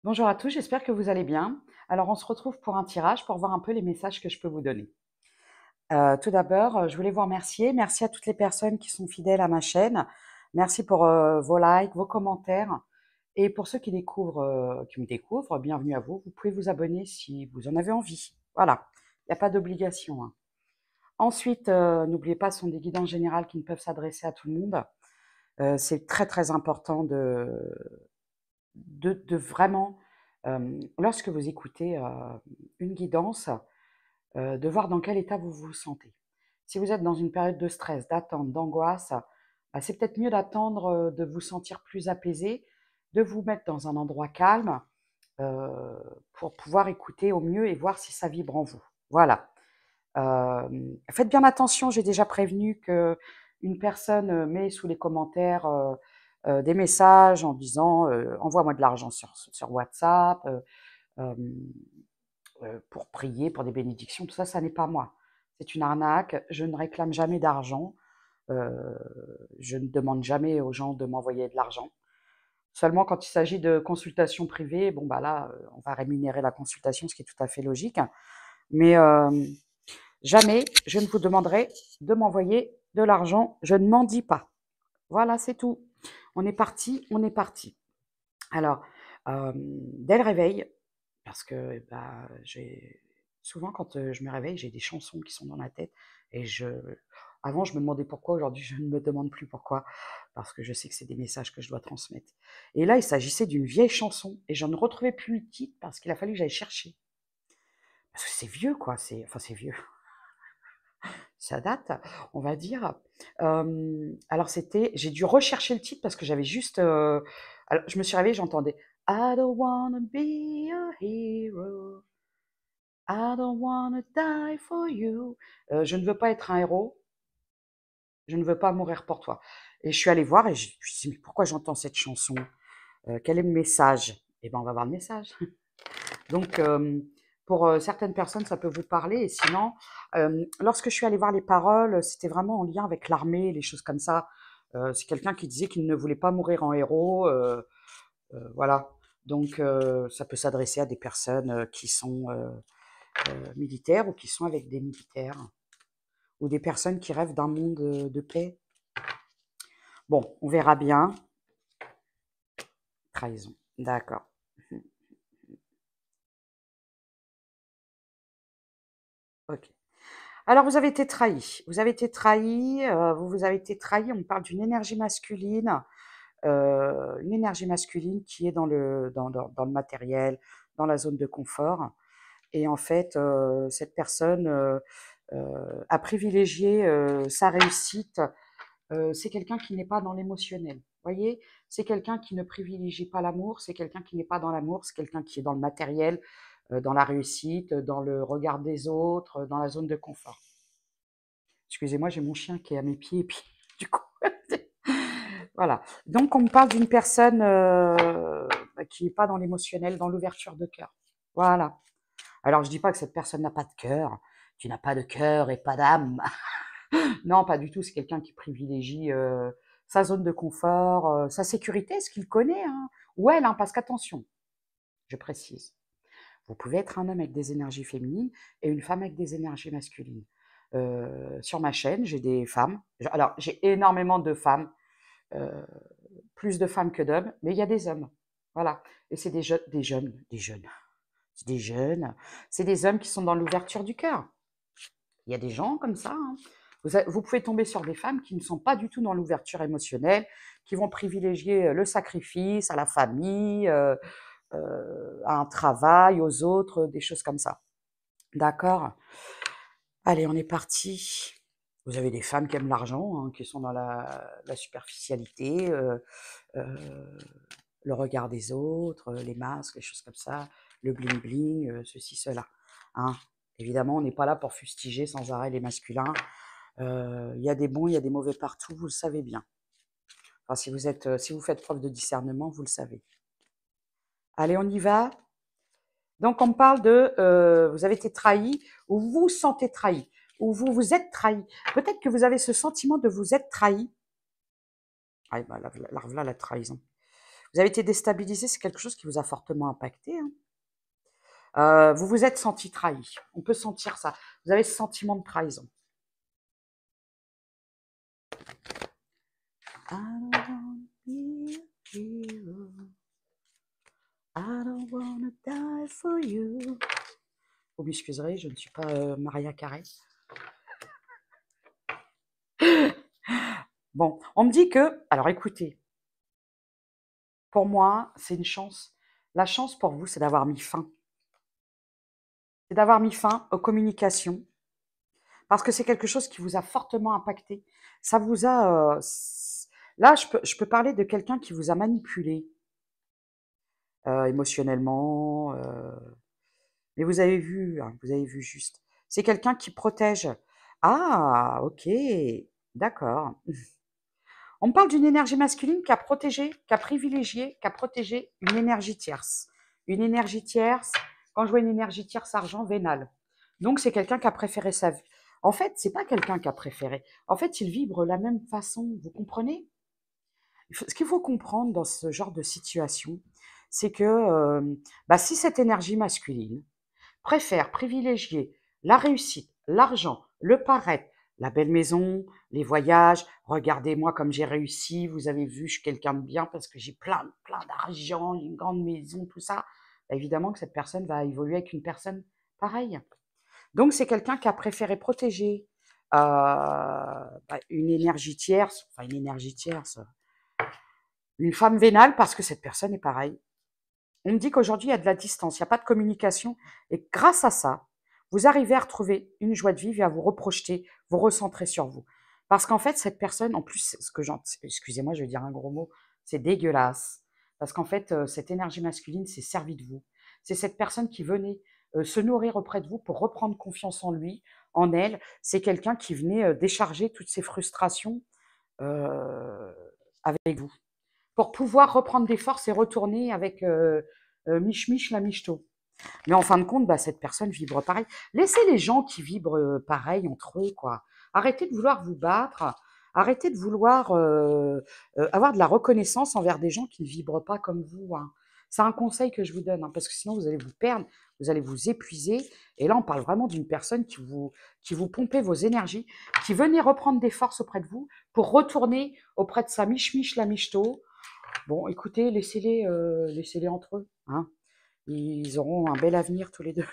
Bonjour à tous, j'espère que vous allez bien. Alors, on se retrouve pour un tirage pour voir un peu les messages que je peux vous donner. Tout d'abord, je voulais vous remercier. Merci à toutes les personnes qui sont fidèles à ma chaîne. Merci pour vos likes, vos commentaires. Et pour ceux qui me découvrent, bienvenue à vous. Vous pouvez vous abonner si vous en avez envie. Voilà, il n'y a pas d'obligation, hein. Ensuite, n'oubliez pas, ce sont des guidances générales qui ne peuvent s'adresser à tout le monde. C'est très très important de vraiment, lorsque vous écoutez, une guidance, de voir dans quel état vous vous sentez. Si vous êtes dans une période de stress, d'attente, d'angoisse, bah, c'est peut-être mieux d'attendre, de vous sentir plus apaisé, de vous mettre dans un endroit calme, heu, pour pouvoir écouter au mieux et voir si ça vibre en vous. Voilà. Faites bien attention, j'ai déjà prévenu qu'une personne, met sous les commentaires, des messages en disant, «Envoie-moi de l'argent sur WhatsApp», hem, pour prier, pour des bénédictions, tout ça, ça n'est pas moi. C'est une arnaque, je ne réclame jamais d'argent, heu, je ne demande jamais aux gens de m'envoyer de l'argent. Seulement quand il s'agit de consultations privées, bon, bah, là, on va rémunérer la consultation, ce qui est tout à fait logique. Mais, jamais je ne vous demanderai de m'envoyer de l'argent, je ne m'en dis pas. Voilà, c'est tout. On est parti, on est parti. Alors, dès le réveil, parce que, bah, j'ai souvent quand, je me réveille, j'ai des chansons qui sont dans la tête et avant je me demandais pourquoi, aujourd'hui je ne me demande plus pourquoi, parce que je sais que c'est des messages que je dois transmettre. Et là, il s'agissait d'une vieille chanson et je ne retrouvais plus le titre parce qu'il a fallu que j'aille chercher. Parce que c'est vieux quoi, c'est vieux. Ça date, on va dire. Alors j'ai dû rechercher le titre parce que j'avais juste, alors je me suis réveillée, j'entendais: «I don't wanna be a hero, I don't wanna die for you». Je ne veux pas être un héros, je ne veux pas mourir pour toi. Et je suis allée voir et je me suis dit: «Mais pourquoi j'entends cette chanson? Quel est le message?» Et ben, on va voir le message. Donc, pour, certaines personnes, ça peut vous parler et sinon, lorsque je suis allée voir les paroles, c'était vraiment en lien avec l'armée, les choses comme ça. C'est quelqu'un qui disait qu'il ne voulait pas mourir en héros, voilà. Donc, ça peut s'adresser à des personnes, qui sont, militaires ou qui sont avec des militaires ou des personnes qui rêvent d'un monde, de paix. Bon, on verra bien. Trahison, d'accord. OK. Alors vous avez été trahi. Vous avez été trahi, vous avez été trahi, on me parle d'une énergie masculine qui est dans le matériel, dans la zone de confort et en fait, cette personne, a privilégié, sa réussite, c'est quelqu'un qui n'est pas dans l'émotionnel. Voyez? C'est quelqu'un qui ne privilégie pas l'amour, c'est quelqu'un qui n'est pas dans l'amour, c'est quelqu'un qui est dans le matériel, dans la réussite, dans le regard des autres, dans la zone de confort. Excusez-moi, j'ai mon chien qui est à mes pieds et puis du coup, voilà. Donc on me parle d'une personne, bah, qui est pas dans l'émotionnel, dans l'ouverture de cœur. Voilà. Alors je dis pas que cette personne n'a pas de cœur, tu n'as pas de cœur et pas d'âme. Non, pas du tout, c'est quelqu'un qui privilégie, sa zone de confort, sa sécurité, ce qu'il connaît, hein, ou elle, hein, parce qu'attention, je précise. Vous pouvez être un homme avec des énergies féminines et une femme avec des énergies masculines. Sur ma chaîne, j'ai des femmes. Alors, j'ai énormément de femmes, heu, plus de femmes que d'hommes, mais il y a des hommes. Voilà. Et c'est des jeunes, c'est des hommes qui sont dans l'ouverture du cœur. Il y a des gens comme ça, hein. Vous pouvez tomber sur des femmes qui ne sont pas du tout dans l'ouverture émotionnelle, qui vont privilégier le sacrifice à la famille, à un travail, aux autres, des choses comme ça. D'accord? Allez, on est parti. Vous avez des femmes qui aiment l'argent, hein, qui sont dans la superficialité, le regard des autres, les masques, les choses comme ça, le bling-bling, ceci, cela, hein. Évidemment, on n'est pas là pour fustiger sans arrêt les masculins. Il y a des bons, il y a des mauvais partout, vous le savez bien. Enfin, si vous faites preuve de discernement, vous le savez. Allez, on y va? Donc on me parle de, vous avez été trahi ou vous vous sentez trahi ou vous vous êtes trahi. Peut-être que vous avez ce sentiment de vous être trahi. Ah bah, la trahison. Vous avez été déstabilisé, c'est quelque chose qui vous a fortement impacté, hein. Vous vous êtes senti trahi. On peut sentir ça. Vous avez ce sentiment de trahison. I don't wanna be a hero. I don't wanna die for you. Vous m'excuserez, je ne suis pas Maria Carey. Bon, on me dit que, alors écoutez, pour moi, c'est une chance. La chance pour vous, c'est d'avoir mis fin. C'est d'avoir mis fin aux communications, parce que c'est quelque chose qui vous a fortement impacté. Ça vous a... là, je peux parler de quelqu'un qui vous a manipulé émotionnellement. Mais vous avez vu, hein, vous avez vu juste. C'est quelqu'un qui protège. Ah, ok, d'accord. On me parle d'une énergie masculine qui a protégé, qui a privilégié, qui a protégé une énergie tierce. Une énergie tierce, quand je vois une énergie tierce, argent vénal. Donc, c'est quelqu'un qui a préféré sa vie. En fait, c'est pas quelqu'un qui a préféré. En fait, il vibre la même façon. Vous comprenez? Ce qu'il faut comprendre dans ce genre de situation, c'est que si cette énergie masculine préfère privilégier la réussite, l'argent, le paraître, la belle maison, les voyages. Regardez-moi comme j'ai réussi. Vous avez vu, je suis quelqu'un de bien parce que j'ai plein d'argent, une grande maison, tout ça. Évidemment que cette personne va évoluer avec une personne pareille. Donc, c'est quelqu'un qui a préféré protéger une énergie tierce, une femme vénale parce que cette personne est pareille. On me dit qu'aujourd'hui, il y a de la distance, il n'y a pas de communication. Et grâce à ça, vous arrivez à retrouver une joie de vivre et à vous reprojeter, vous recentrer sur vous. Parce qu'en fait, cette personne, en plus, excusez-moi, je vais dire un gros mot, c'est dégueulasse. Parce qu'en fait, cette énergie masculine s'est servie de vous. C'est cette personne qui venait se nourrir auprès de vous pour reprendre confiance en lui, en elle. C'est quelqu'un qui venait décharger toutes ses frustrations avec vous pour pouvoir reprendre des forces et retourner avec Mich la michto. Mais en fin de compte, cette personne vibre pareil. Laissez les gens qui vibrent pareil entre eux, quoi. Arrêtez de vouloir vous battre. Arrêtez de vouloir avoir de la reconnaissance envers des gens qui ne vibrent pas comme vous, hein. C'est un conseil que je vous donne, hein, parce que sinon vous allez vous perdre, vous allez vous épuiser. Et là, on parle vraiment d'une personne qui vous pompait vos énergies, qui venait reprendre des forces auprès de vous pour retourner auprès de sa Mich la michto. Bon, écoutez, laissez-les entre eux, hein. Ils auront un bel avenir tous les deux.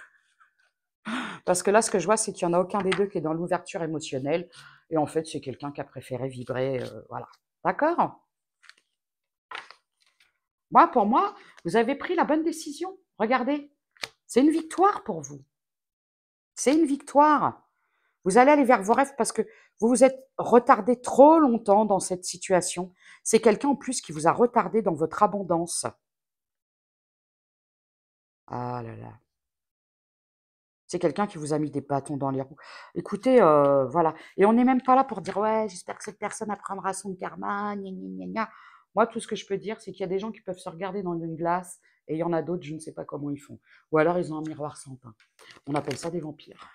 Parce que là, ce que je vois, c'est qu'il n'y en a aucun des deux qui est dans l'ouverture émotionnelle. Et en fait, c'est quelqu'un qui a préféré vibrer, voilà. D'accord? Pour moi, vous avez pris la bonne décision. Regardez, c'est une victoire pour vous. C'est une victoire. Vous allez aller vers vos rêves parce que vous vous êtes retardé trop longtemps dans cette situation. C'est quelqu'un en plus qui vous a retardé dans votre abondance. Ah là là. C'est quelqu'un qui vous a mis des bâtons dans les roues. Écoutez, voilà. Et on n'est même pas là pour dire ouais, j'espère que cette personne apprendra son karma, gna gna gna gna. Moi, tout ce que je peux dire, c'est qu'il y a des gens qui peuvent se regarder dans une glace et il y en a d'autres, je ne sais pas comment ils font. Ou alors ils ont un miroir sans teint. On appelle ça des vampires.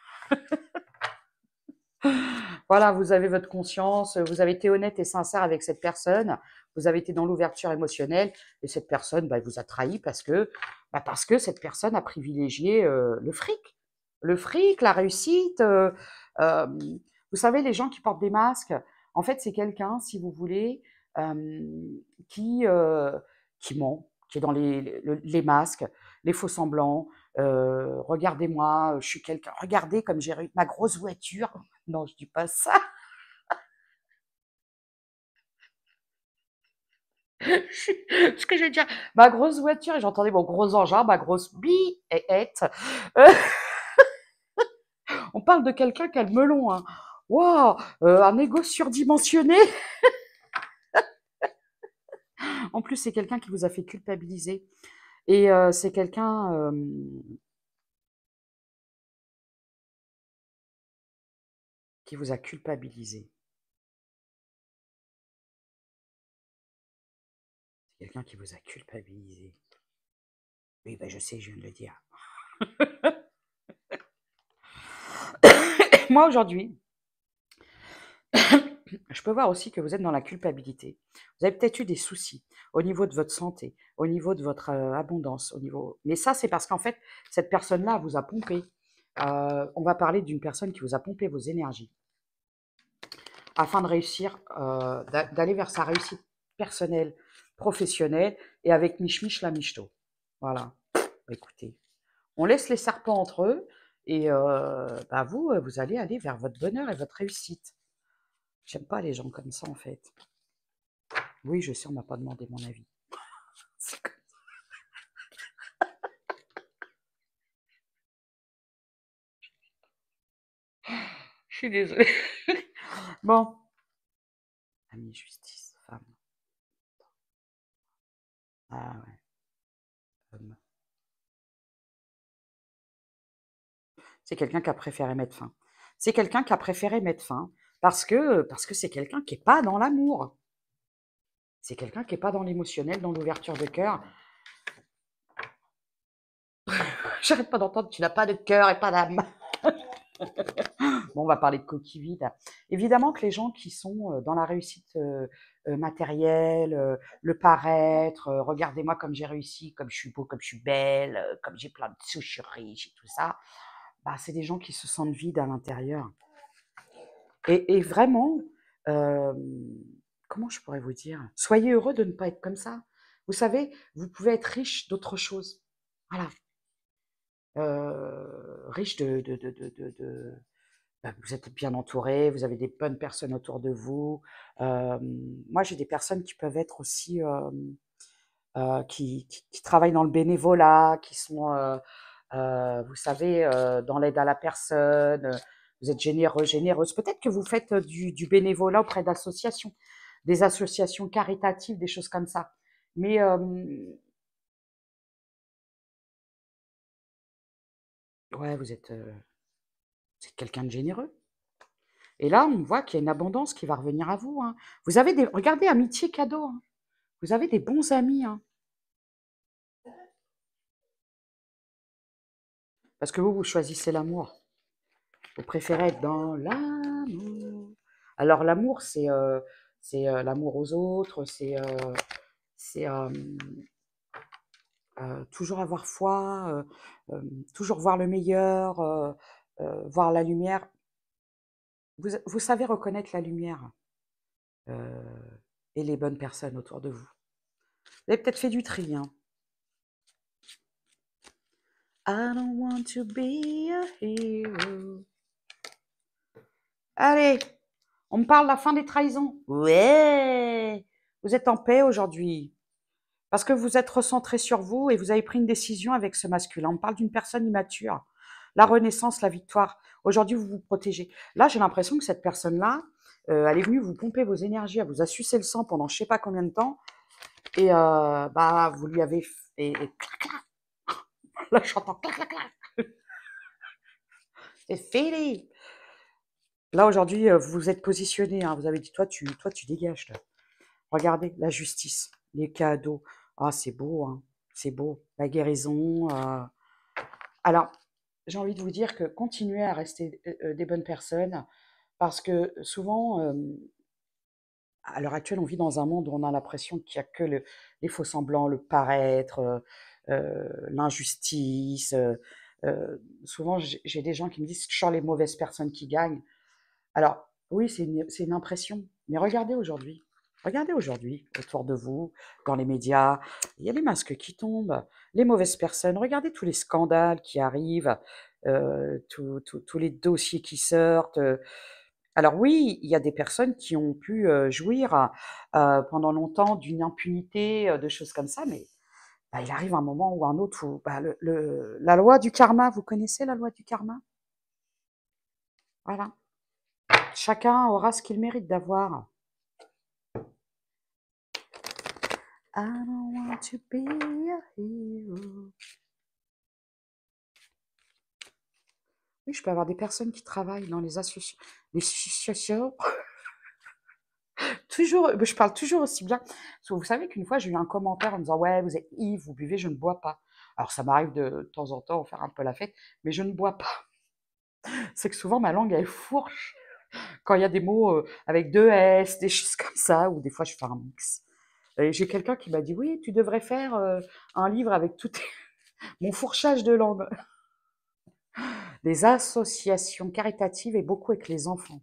Voilà, vous avez votre conscience, vous avez été honnête et sincère avec cette personne, vous avez été dans l'ouverture émotionnelle et cette personne, elle vous a trahi parce que cette personne a privilégié le fric. Le fric, la réussite. Euh, vous savez, les gens qui portent des masques, en fait, c'est quelqu'un, si vous voulez, euh, qui, euh, qui ment, qui est dans les masques, les faux semblants. Regardez-moi, je suis quelqu'un. Regardez comme j'ai ma grosse voiture. Non, je dis pas ça. Ce que je veux dire, ma grosse voiture, et j'entendais mon gros engin, ma grosse biette. Euh, on parle de quelqu'un qui a le melon, hein. Waouh, un égo surdimensionné. En plus, c'est quelqu'un qui vous a fait culpabiliser. Et c'est quelqu'un qui vous a culpabilisé. C'est quelqu'un qui vous a culpabilisé. Oui, je sais, je viens de le dire. Moi, aujourd'hui, Je peux voir aussi que vous êtes dans la culpabilité. Vous avez peut-être eu des soucis au niveau de votre santé, au niveau de votre abondance, au niveau. Mais ça, c'est parce qu'en fait, cette personne-là vous a pompé. On va parler d'une personne qui vous a pompé vos énergies afin de réussir, d'aller vers sa réussite personnelle, professionnelle et avec Mich Mich la Michto. Voilà. Écoutez, on laisse les serpents entre eux et bah vous, vous allez aller vers votre bonheur et votre réussite. J'aime pas les gens comme ça en fait. Oui, je sais, on m'a pas demandé mon avis. Je suis désolée. Bon. Ami, justice, femme. Ah ouais, homme. C'est quelqu'un qui a préféré mettre fin. C'est quelqu'un qui a préféré mettre fin parce que c'est quelqu'un qui est pas dans l'amour. C'est quelqu'un qui est pas dans l'émotionnel, dans l'ouverture de cœur. J'arrête pas d'entendre, tu n'as pas de cœur et pas d'âme. Bon, on va parler de coquilles vides. Évidemment que les gens qui sont dans la réussite matérielle, le paraître, regardez-moi comme j'ai réussi, comme je suis beau, comme je suis belle, comme j'ai plein de sous, je suis riche et tout ça, bah, c'est des gens qui se sentent vides à l'intérieur. Et vraiment, euh, comment je pourrais vous dire? Soyez heureux de ne pas être comme ça. Vous savez, vous pouvez être riche d'autre chose. Voilà. Riche bah, vous êtes bien entouré, vous avez des bonnes personnes autour de vous. Moi, j'ai des personnes qui peuvent être aussi, qui travaillent dans le bénévolat, qui sont, vous savez, dans l'aide à la personne. Vous êtes généreux, généreuse. Peut-être que vous faites du bénévolat auprès d'associations, des associations caritatives, des choses comme ça. Mais ouais, vous êtes quelqu'un de généreux. Et là, on voit qu'il y a une abondance qui va revenir à vous, hein. Vous avez des, regardez, amitié cadeau, hein. Vous avez des bons amis, hein. Parce que vous choisissez l'amour. Vous préférez être dans l'amour. Alors l'amour, c'est l'amour aux autres, c'est toujours avoir foi, toujours voir le meilleur, voir la lumière. Vous savez reconnaître la lumière et les bonnes personnes autour de vous. Vous avez peut-être fait du tri, hein. I don't want to be a hero. Allez, on me parle de la fin des trahisons. Ouais, vous êtes en paix aujourd'hui. Parce que vous êtes recentré sur vous et vous avez pris une décision avec ce masculin. On parle d'une personne immature. La renaissance, la victoire. Aujourd'hui, vous vous protégez. Là, j'ai l'impression que cette personne-là, elle est venue vous pomper vos énergies, elle vous a sucé le sang pendant je sais pas combien de temps. Et bah, vous lui avez fait... Et clac, clac. Là, j'entends clac, clac, clac. C'est fini. Là, aujourd'hui, vous vous êtes positionné. Hein, vous avez dit, toi, tu dégages. Là. Regardez, la justice, les cadeaux. Ah, c'est beau, hein. C'est beau. La guérison. Alors, j'ai envie de vous dire que continuez à rester des bonnes personnes parce que souvent, à l'heure actuelle, on vit dans un monde où on a l'impression qu'il n'y a que les faux semblants, le paraître, l'injustice. Souvent, j'ai des gens qui me disent toujours les mauvaises personnes qui gagnent. Alors, oui, c'est une impression, mais regardez aujourd'hui, autour de vous, dans les médias, il y a des masques qui tombent, les mauvaises personnes, regardez tous les scandales qui arrivent, tous les dossiers qui sortent. Alors oui, il y a des personnes qui ont pu jouir pendant longtemps d'une impunité, de choses comme ça, mais bah, il arrive un moment ou un autre où bah, la loi du karma, vous connaissez la loi du karma? Voilà. Chacun aura ce qu'il mérite d'avoir. I don't want to be a hero. Oui, je peux avoir des personnes qui travaillent dans les associations. Toujours, je parle toujours aussi bien. Parce que vous savez qu'une fois, j'ai eu un commentaire en me disant ouais, vous êtes ivre, vous buvez, je ne bois pas. Alors ça m'arrive de temps en temps de faire un peu la fête, mais je ne bois pas. C'est que souvent ma langue elle fourche. Quand il y a des mots avec deux S, des choses comme ça, ou des fois je fais un mix. Et j'ai quelqu'un qui m'a dit, oui, tu devrais faire un livre avec tout mon fourchage de langue. Des associations caritatives et beaucoup avec les enfants.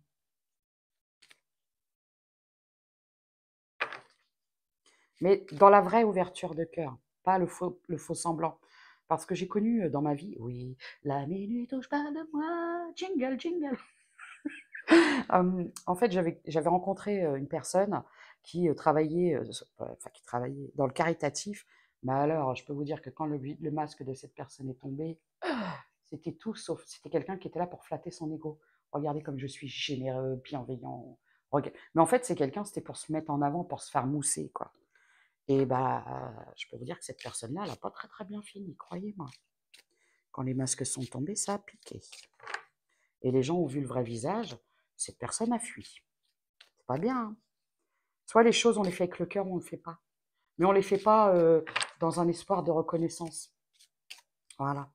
Mais dans la vraie ouverture de cœur, pas le faux semblant. Parce que j'ai connu dans ma vie, oui, la minute où je parle de moi, jingle, jingle. En fait, j'avais rencontré une personne qui travaillait, enfin, qui travaillait dans le caritatif. Mais alors, je peux vous dire que quand le masque de cette personne est tombé, c'était tout sauf. C'était quelqu'un qui était là pour flatter son ego. Regardez comme je suis généreux, bienveillant. Mais en fait, c'est quelqu'un, c'était pour se mettre en avant, pour se faire mousser, quoi. Et bah, je peux vous dire que cette personne-là, elle n'a pas très très bien fini, croyez-moi. Quand les masques sont tombés, ça a piqué. Et les gens ont vu le vrai visage, cette personne a fui. C'est pas bien, hein. Soit les choses, on les fait avec le cœur ou on ne le fait pas. Mais on ne les fait pas dans un espoir de reconnaissance. Voilà.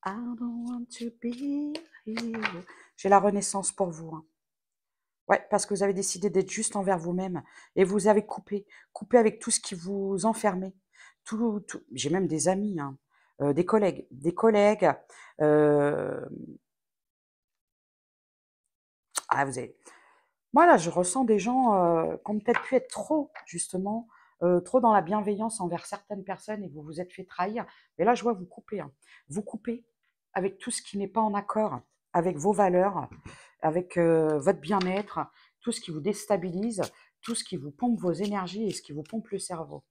I don't want to be here. J'ai la renaissance pour vous, hein. Ouais, parce que vous avez décidé d'être juste envers vous-même et vous avez coupé avec tout ce qui vous enfermait. J'ai même des amis, hein, des collègues. euh, ah, moi là, je ressens des gens qui ont peut-être pu être trop, justement, trop dans la bienveillance envers certaines personnes et vous vous êtes fait trahir. Mais là, je vois vous couper, hein. Vous coupez avec tout ce qui n'est pas en accord avec vos valeurs, avec votre bien-être, tout ce qui vous déstabilise, tout ce qui vous pompe vos énergies et ce qui vous pompe le cerveau.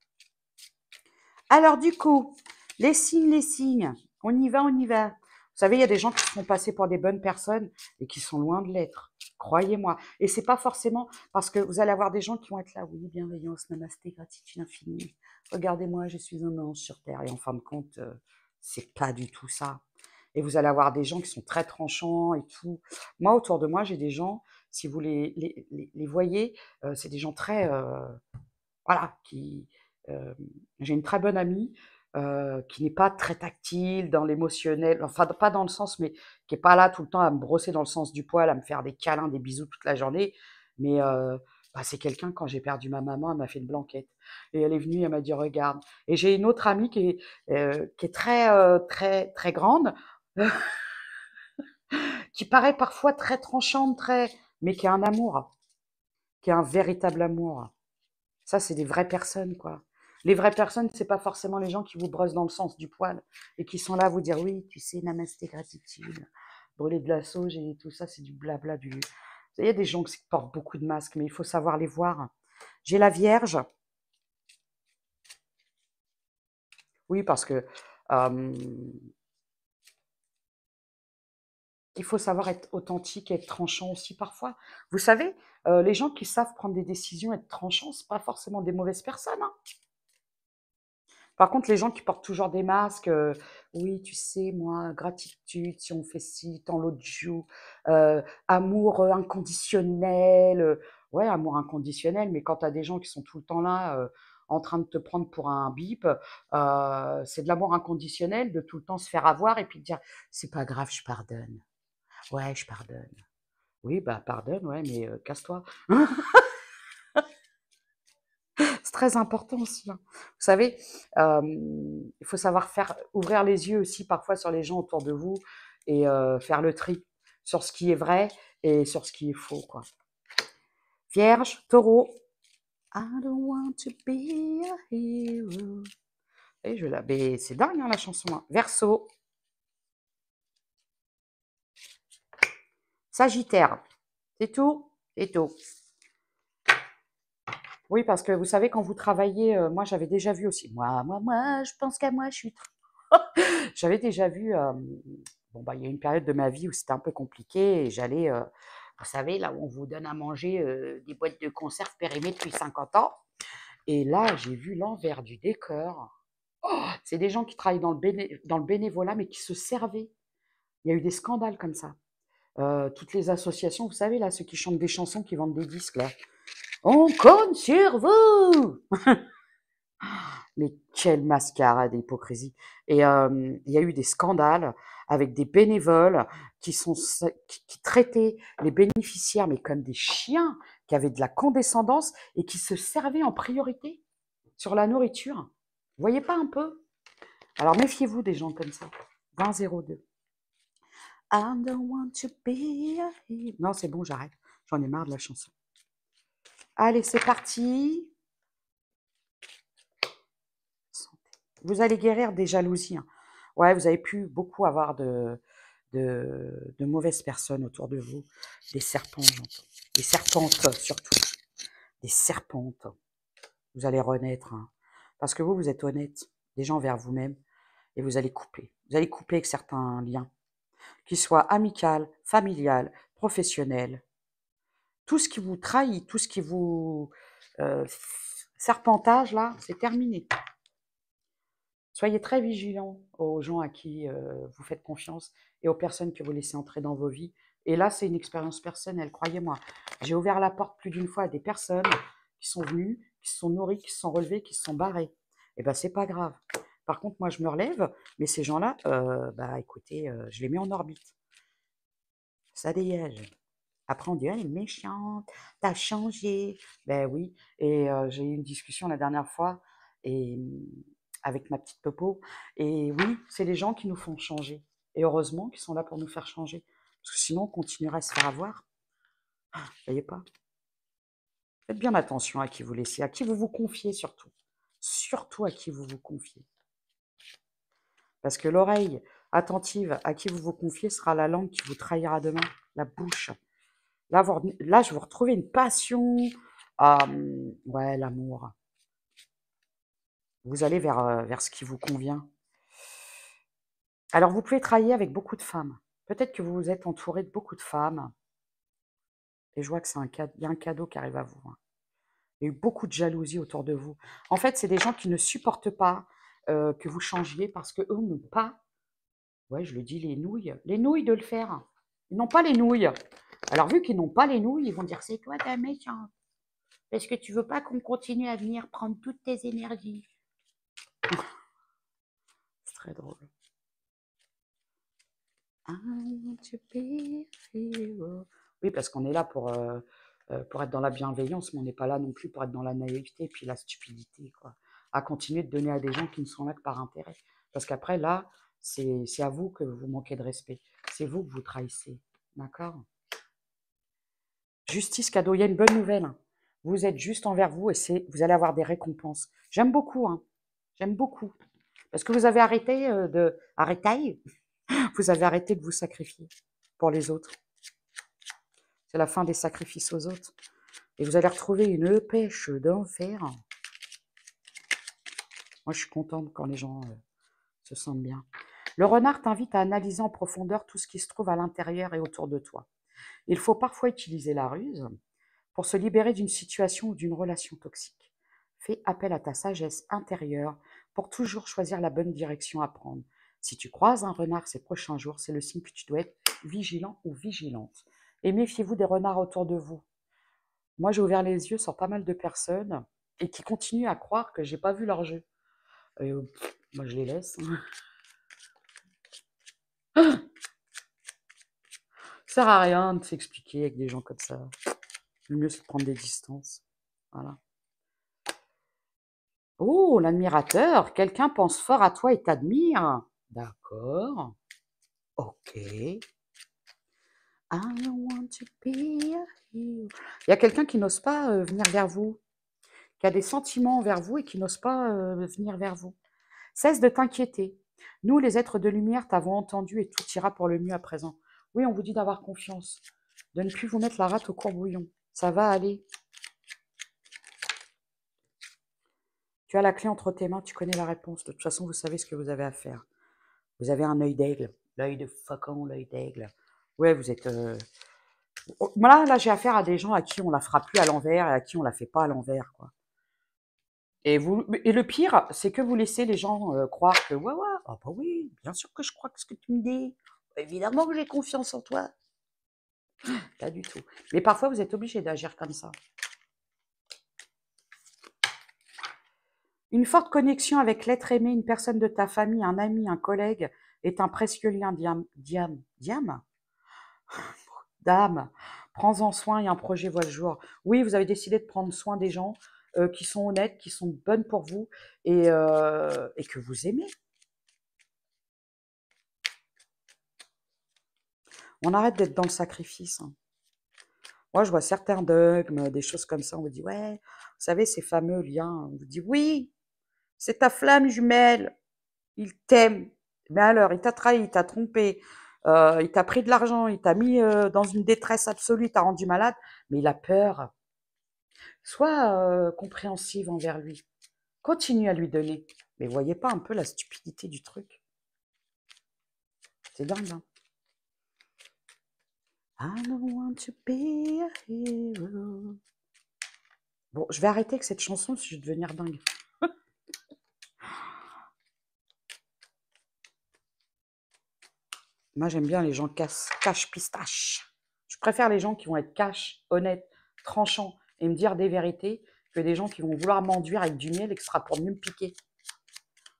Alors du coup, les signes, on y va, on y va. Vous savez, il y a des gens qui se font passer pour des bonnes personnes et qui sont loin de l'être. Croyez-moi. Et c'est pas forcément parce que vous allez avoir des gens qui vont être là, oui, bienveillance, namasté, gratitude infinie. Regardez-moi, je suis un ange sur terre. Et en fin de compte, c'est pas du tout ça. Et vous allez avoir des gens qui sont très tranchants et tout. Moi, autour de moi, j'ai des gens, si vous les voyez, c'est des gens très, voilà, j'ai une très bonne amie qui n'est pas très tactile dans l'émotionnel, enfin pas dans le sens, mais qui est pas là tout le temps à me brosser dans le sens du poil, à me faire des câlins, des bisous toute la journée. Mais bah, c'est quelqu'un, quand j'ai perdu ma maman, elle m'a fait une blanquette. Et elle est venue, elle m'a dit, regarde. Et j'ai une autre amie qui est très, très, très grande, qui paraît parfois très tranchante, mais qui a un amour, qui a un véritable amour. Ça, c'est des vraies personnes, quoi. Les vraies personnes, c'est pas forcément les gens qui vous brossent dans le sens du poil et qui sont là à vous dire oui, tu sais, namasté, gratitude, brûler de la sauge et tout ça, c'est du blabla. Il y a des gens qui portent beaucoup de masques, mais il faut savoir les voir. J'ai la Vierge. Oui, parce que euh, il faut savoir être authentique et être tranchant aussi parfois. Vous savez, les gens qui savent prendre des décisions, être tranchants, c'est pas forcément des mauvaises personnes, hein. Par contre, les gens qui portent toujours des masques, oui, tu sais, moi, gratitude, si on fait ci, tant l'autre joue, amour inconditionnel. Ouais, amour inconditionnel, mais quand tu as des gens qui sont tout le temps là, en train de te prendre pour un bip, c'est de l'amour inconditionnel, de tout le temps se faire avoir et puis de dire, c'est pas grave, je pardonne. Ouais, je pardonne. Oui, bah pardonne, ouais, mais casse-toi. C'est très important aussi, hein. Vous savez, il faut savoir ouvrir les yeux aussi parfois sur les gens autour de vous et faire le tri sur ce qui est vrai et sur ce qui est faux, quoi. Vierge, taureau. I don't want to be a hero. Et mais c'est dingue, hein, la chanson, hein. Verseau. Sagittaire. C'est tout? C'est tout. Oui, parce que vous savez, quand vous travaillez, moi j'avais déjà vu aussi, moi, je pense qu'à moi, je suis j'avais déjà vu, bon, bah, il y a une période de ma vie où c'était un peu compliqué et j'allais, vous savez, là où on vous donne à manger des boîtes de conserve périmées depuis 50 ans. Et là, j'ai vu l'envers du décor. Oh, c'est des gens qui travaillent dans le bénévolat, mais qui se servaient. Il y a eu des scandales comme ça. Toutes les associations, vous savez, là, ceux qui chantent des chansons, qui vendent des disques, là. On compte sur vous. Mais quelle mascarade d'hypocrisie. Et il y a eu des scandales avec des bénévoles qui traitaient les bénéficiaires, mais comme des chiens, qui avaient de la condescendance et qui se servaient en priorité sur la nourriture. Vous voyez pas un peu? Alors méfiez-vous des gens comme ça. 2002. I don't want to be a hero. Non, c'est bon, j'arrête. J'en ai marre de la chanson. Allez, c'est parti. Vous allez guérir des jalousies. Hein. Ouais, vous avez pu beaucoup avoir de mauvaises personnes autour de vous. Des serpents, j'entends. Des serpentes, surtout. Des serpentes. Vous allez renaître. Hein. Parce que vous êtes honnête. Déjà envers vous-même. Et vous allez couper. Vous allez couper avec certains liens. Qu'ils soient amicaux, familial, professionnels. Tout ce qui vous trahit, tout ce qui vous serpentage, là, c'est terminé. Soyez très vigilants aux gens à qui vous faites confiance et aux personnes que vous laissez entrer dans vos vies. Et là, c'est une expérience personnelle, croyez-moi. J'ai ouvert la porte plus d'une fois à des personnes qui sont venues, qui se sont nourries, qui se sont relevées, qui se sont barrées. Eh ben, c'est pas grave. Par contre, moi, je me relève, mais ces gens-là, bah, écoutez, je les mets en orbite. Ça dégage. Après, on dit, ah, elle est méchante, t'as changé. Ben oui. Et j'ai eu une discussion la dernière fois et, avec ma petite Popo. Et oui, c'est les gens qui nous font changer. Et heureusement qu'ils sont là pour nous faire changer. Parce que sinon, on continuerait à se faire avoir. Vous voyez pas? Faites bien attention à qui vous laissez, à qui vous vous confiez surtout. Surtout à qui vous vous confiez. Parce que l'oreille attentive à qui vous vous confiez sera la langue qui vous trahira demain, la bouche. Là, je vous retrouvais une passion. Ouais, l'amour. Vous allez vers ce qui vous convient. Alors, vous pouvez travailler avec beaucoup de femmes. Peut-être que vous vous êtes entouré de beaucoup de femmes. Et je vois que il y a un cadeau qui arrive à vous. Hein. Il y a eu beaucoup de jalousie autour de vous. En fait, c'est des gens qui ne supportent pas que vous changiez parce qu'eux n'ont pas, ouais, je le dis, les nouilles de le faire. Ils n'ont pas les nouilles. Alors, vu qu'ils n'ont pas les nouilles, ils vont dire, c'est toi ta méchante. Est-ce que tu veux pas qu'on continue à venir prendre toutes tes énergies? C'est très drôle. I want to be a hero. Oui, parce qu'on est là pour être dans la bienveillance, mais on n'est pas là non plus pour être dans la naïveté et puis la stupidité, quoi. À continuer de donner à des gens qui ne sont là que par intérêt. Parce qu'après, là, c'est à vous que vous manquez de respect. C'est vous que vous trahissez. D'accord? Justice, cadeau, il y a une bonne nouvelle. Hein. Vous êtes juste envers vous et vous allez avoir des récompenses. J'aime beaucoup, hein. J'aime beaucoup. Parce que vous avez arrêté vous avez arrêté de vous sacrifier pour les autres. C'est la fin des sacrifices aux autres. Et vous allez retrouver une pêche d'enfer. Moi, je suis contente quand les gens se sentent bien. Le renard t'invite à analyser en profondeur tout ce qui se trouve à l'intérieur et autour de toi. Il faut parfois utiliser la ruse pour se libérer d'une situation ou d'une relation toxique. Fais appel à ta sagesse intérieure pour toujours choisir la bonne direction à prendre. Si tu croises un renard ces prochains jours, c'est le signe que tu dois être vigilant ou vigilante. Et méfiez-vous des renards autour de vous. Moi, j'ai ouvert les yeux sur pas mal de personnes et qui continuent à croire que j'ai pas vu leur jeu. Moi, je les laisse. Ça sert à rien de s'expliquer avec des gens comme ça. Le mieux, c'est de prendre des distances. Voilà. Oh, l'admirateur. Quelqu'un pense fort à toi et t'admire. D'accord. Ok. I want to be a hero. Il y a quelqu'un qui n'ose pas venir vers vous, qui a des sentiments envers vous et qui n'ose pas venir vers vous. Cesse de t'inquiéter. Nous, les êtres de lumière, t'avons entendu et tout ira pour le mieux à présent. Oui, on vous dit d'avoir confiance, de ne plus vous mettre la rate au courbouillon. Ça va aller. Tu as la clé entre tes mains, tu connais la réponse. De toute façon, vous savez ce que vous avez à faire. Vous avez un œil d'aigle, l'œil de faucon, l'œil d'aigle. Ouais, vous êtes... Là, j'ai affaire à des gens à qui on la fera plus à l'envers et à qui on la fait pas à l'envers, quoi. Et le pire, c'est que vous laissez les gens croire que ouais, ouais, ah bah oui, bien sûr que je crois que ce que tu me dis. Évidemment que j'ai confiance en toi. Pas du tout. Mais parfois, vous êtes obligé d'agir comme ça. Une forte connexion avec l'être aimé, une personne de ta famille, un ami, un collègue est un précieux lien d'âme. Prends-en soin et un projet voit le jour. Oui, vous avez décidé de prendre soin des gens qui sont honnêtes, qui sont bonnes pour vous et que vous aimez. On arrête d'être dans le sacrifice. Hein. Moi, je vois certains dogmes, des choses comme ça. On vous dit, ouais, vous savez, ces fameux liens. On vous dit, oui, c'est ta flamme jumelle. Il t'aime. Mais alors, il t'a trahi, il t'a trompé, il t'a pris de l'argent, il t'a mis dans une détresse absolue, il t'a rendu malade, mais il a peur. Sois compréhensive envers lui. Continue à lui donner. Mais voyez pas un peu la stupidité du truc? C'est dingue, hein? I don't want to be a hero. Bon, je vais arrêter avec cette chanson parce que je vais devenir dingue. Moi, j'aime bien les gens cash pistache. Je préfère les gens qui vont être cash, honnêtes, tranchants et me dire des vérités que des gens qui vont vouloir m'enduire avec du miel et que ce sera pour mieux me piquer.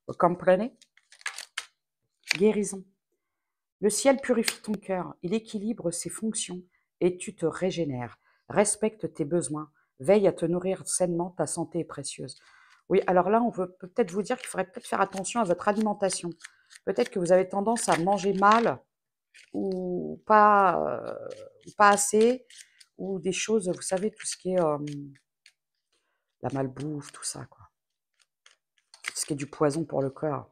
Vous comprenez? Guérison. Le ciel purifie ton cœur, il équilibre ses fonctions et tu te régénères. Respecte tes besoins, veille à te nourrir sainement, ta santé est précieuse. Oui, alors là, on veut peut-être vous dire qu'il faudrait peut-être faire attention à votre alimentation. Peut-être que vous avez tendance à manger mal ou pas assez, ou des choses, vous savez, tout ce qui est la malbouffe, tout ça, quoi. Tout ce qui est du poison pour le corps.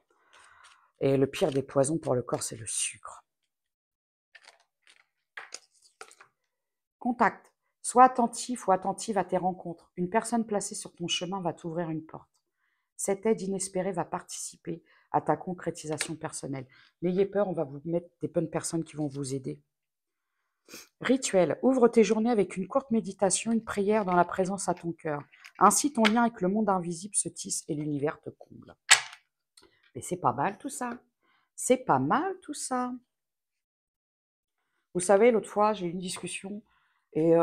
Et le pire des poisons pour le corps, c'est le sucre. Contact. Sois attentif ou attentive à tes rencontres. Une personne placée sur ton chemin va t'ouvrir une porte. Cette aide inespérée va participer à ta concrétisation personnelle. N'ayez peur, on va vous mettre des bonnes personnes qui vont vous aider. Rituel. Ouvre tes journées avec une courte méditation, une prière dans la présence à ton cœur. Ainsi, ton lien avec le monde invisible se tisse et l'univers te comble. Mais c'est pas mal tout ça. C'est pas mal tout ça. Vous savez, l'autre fois, j'ai eu une discussion et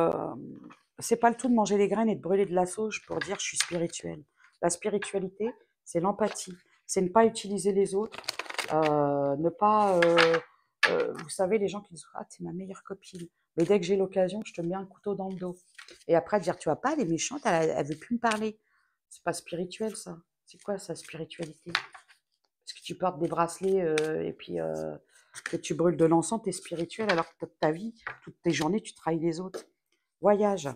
c'est pas le tout de manger des graines et de brûler de la sauge pour dire je suis spirituelle. La spiritualité, c'est l'empathie. C'est ne pas utiliser les autres, ne pas... vous savez, les gens qui disent ah, t'es ma meilleure copine. Mais dès que j'ai l'occasion, je te mets un couteau dans le dos. Et après, dire tu vois pas, elle est méchante, elle veut plus me parler. C'est pas spirituel, ça. C'est quoi, ça, spiritualité? Parce que tu portes des bracelets et puis que tu brûles de l'encens, t'es spirituel, alors que toute ta vie, toutes tes journées, tu trahis les autres. Voyage.